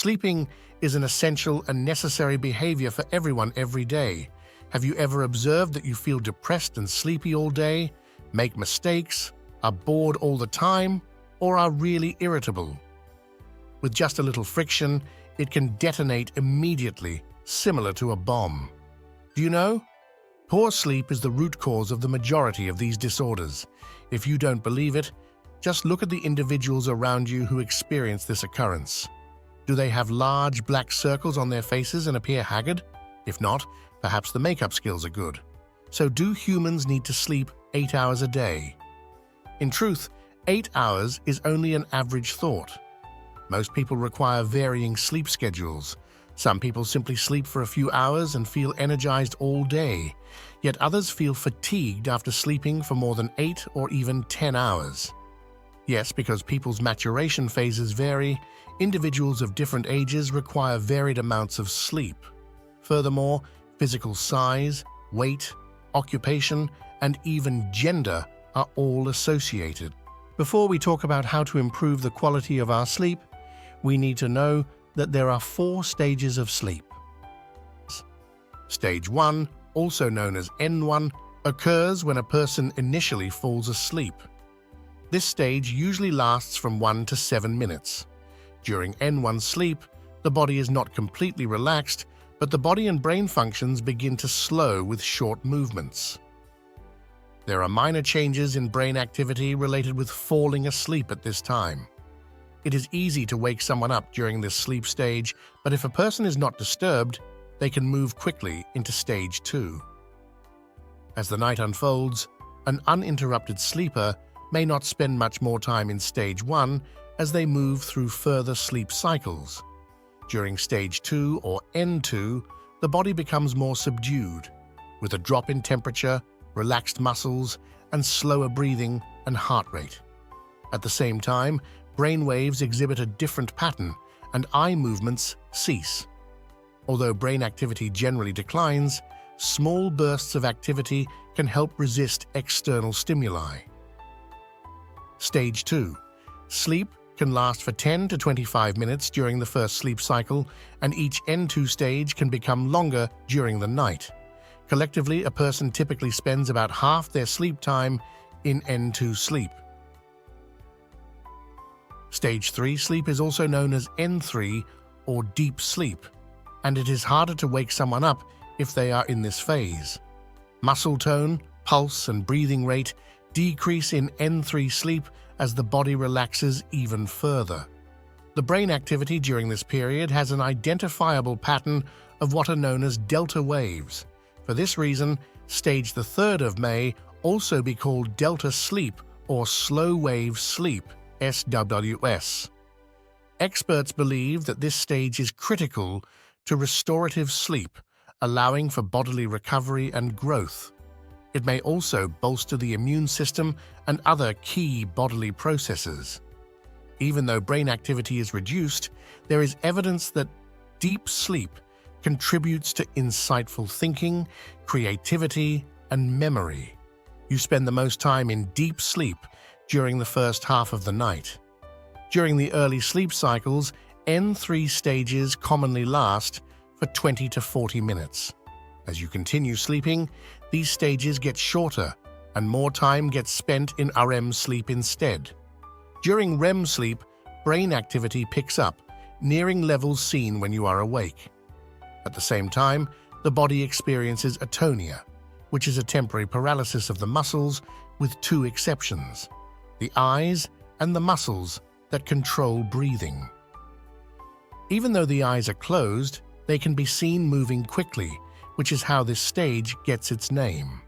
Sleeping is an essential and necessary behavior for everyone every day. Have you ever observed that you feel depressed and sleepy all day, make mistakes, are bored all the time, or are really irritable? With just a little friction, it can detonate immediately, similar to a bomb. Do you know? Poor sleep is the root cause of the majority of these disorders. If you don't believe it, just look at the individuals around you who experience this occurrence. Do they have large black circles on their faces and appear haggard? If not, perhaps the makeup skills are good. So do humans need to sleep 8 hours a day? In truth, 8 hours is only an average thought. Most people require varying sleep schedules. Some people simply sleep for a few hours and feel energized all day, yet others feel fatigued after sleeping for more than 8 or even 10 hours. Yes, because people's maturation phases vary, individuals of different ages require varied amounts of sleep. Furthermore, physical size, weight, occupation, and even gender are all associated. Before we talk about how to improve the quality of our sleep, we need to know that there are 4 stages of sleep. Stage 1, also known as N1, occurs when a person initially falls asleep. This stage usually lasts from 1 to 7 minutes. During N1 sleep, the body is not completely relaxed, but the body and brain functions begin to slow with short movements. There are minor changes in brain activity related with falling asleep at this time. It is easy to wake someone up during this sleep stage, but if a person is not disturbed, they can move quickly into stage 2. As the night unfolds, an uninterrupted sleeper may not spend much more time in stage 1 as they move through further sleep cycles. During stage 2 or N2, the body becomes more subdued, with a drop in temperature, relaxed muscles, and slower breathing and heart rate. At the same time, brain waves exhibit a different pattern and eye movements cease. Although brain activity generally declines, small bursts of activity can help resist external stimuli. Stage 2. Sleep can last for 10 to 25 minutes during the first sleep cycle, and each N2 stage can become longer during the night. Collectively, a person typically spends about half their sleep time in N2 sleep. Stage 3 sleep is also known as N3 or deep sleep, and it is harder to wake someone up if they are in this phase. Muscle tone, pulse, and breathing rate decrease in N3 sleep as the body relaxes even further. The brain activity during this period has an identifiable pattern of what are known as delta waves. For this reason, stage the 3rd of may also be called delta sleep or slow wave sleep, SWS. Experts believe that this stage is critical to restorative sleep, allowing for bodily recovery and growth. It may also bolster the immune system and other key bodily processes. Even though brain activity is reduced, there is evidence that deep sleep contributes to insightful thinking, creativity, and memory. You spend the most time in deep sleep during the first half of the night. During the early sleep cycles, N3 stages commonly last for 20 to 40 minutes. As you continue sleeping, these stages get shorter and more time gets spent in REM sleep instead. During REM sleep, brain activity picks up, nearing levels seen when you are awake. At the same time, the body experiences atonia, which is a temporary paralysis of the muscles with 2 exceptions: the eyes and the muscles that control breathing. Even though the eyes are closed, they can be seen moving quickly, which is how this stage gets its name.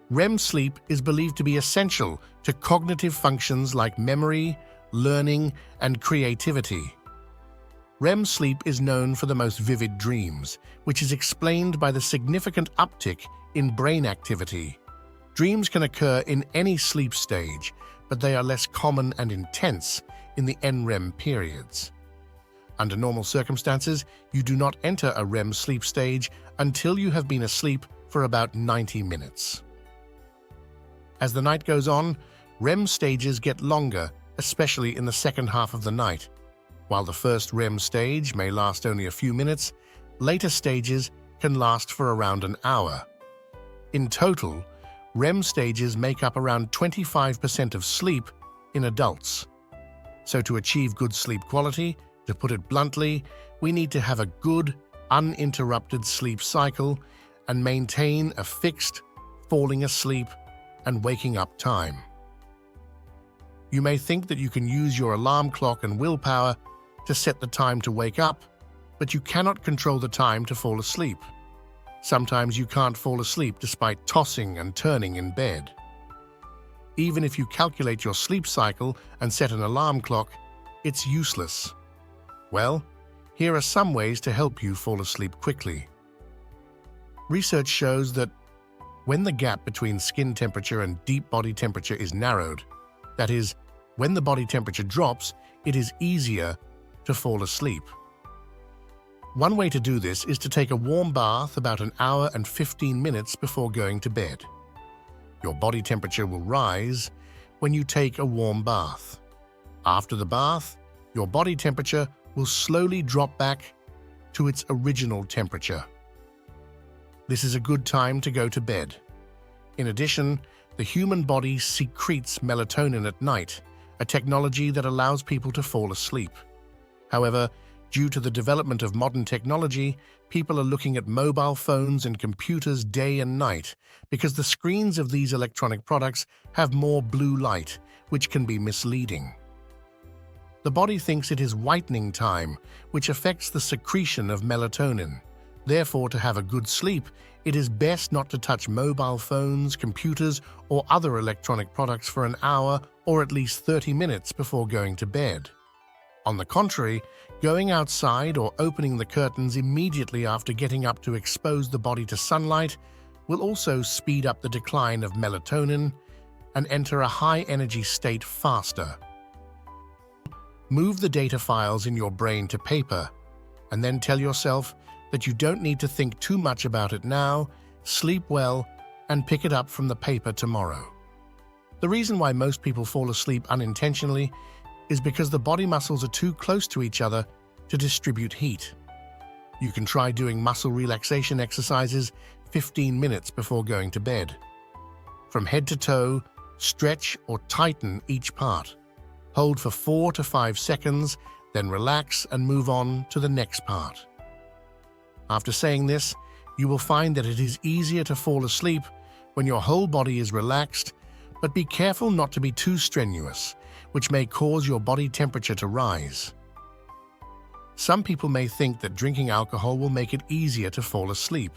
REM sleep is believed to be essential to cognitive functions like memory, learning, and creativity. REM sleep is known for the most vivid dreams, which is explained by the significant uptick in brain activity. Dreams can occur in any sleep stage, but they are less common and intense in the NREM periods. Under normal circumstances, you do not enter a REM sleep stage until you have been asleep for about 90 minutes. As the night goes on, REM stages get longer, especially in the second half of the night. While the first REM stage may last only a few minutes, later stages can last for around an hour. In total, REM stages make up around 25% of sleep in adults. So to achieve good sleep quality, to put it bluntly, we need to have a good, uninterrupted sleep cycle and maintain a fixed falling asleep and waking up time. You may think that you can use your alarm clock and willpower to set the time to wake up, but you cannot control the time to fall asleep. Sometimes you can't fall asleep despite tossing and turning in bed. Even if you calculate your sleep cycle and set an alarm clock, it's useless. Well, here are some ways to help you fall asleep quickly. Research shows that when the gap between skin temperature and deep body temperature is narrowed, that is, when the body temperature drops, it is easier to fall asleep. One way to do this is to take a warm bath about an hour and 15 minutes before going to bed. Your body temperature will rise when you take a warm bath. After the bath, your body temperature will slowly drop back to its original temperature. This is a good time to go to bed. In addition, the human body secretes melatonin at night, a technology that allows people to fall asleep. However, due to the development of modern technology, people are looking at mobile phones and computers day and night because the screens of these electronic products have more blue light, which can be misleading. The body thinks it is whitening time, which affects the secretion of melatonin. Therefore, to have a good sleep, it is best not to touch mobile phones, computers, or other electronic products for an hour or at least 30 minutes before going to bed. On the contrary, going outside or opening the curtains immediately after getting up to expose the body to sunlight will also speed up the decline of melatonin and enter a high-energy state faster. Move the data files in your brain to paper and then tell yourself that you don't need to think too much about it now, sleep well, and pick it up from the paper tomorrow. The reason why most people fall asleep unintentionally is because the body muscles are too close to each other to distribute heat. You can try doing muscle relaxation exercises 15 minutes before going to bed. From head to toe, stretch or tighten each part. Hold for 4 to 5 seconds, then relax and move on to the next part. After saying this, you will find that it is easier to fall asleep when your whole body is relaxed, but be careful not to be too strenuous, which may cause your body temperature to rise. Some people may think that drinking alcohol will make it easier to fall asleep.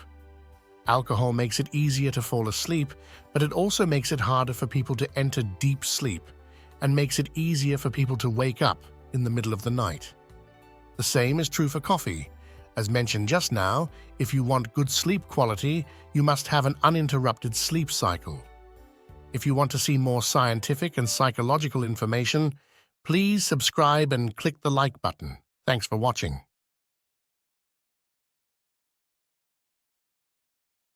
Alcohol makes it easier to fall asleep, but it also makes it harder for people to enter deep sleep and makes it easier for people to wake up in the middle of the night. The same is true for coffee. As mentioned just now, if you want good sleep quality, you must have an uninterrupted sleep cycle. If you want to see more scientific and psychological information, please subscribe and click the like button. Thanks for watching.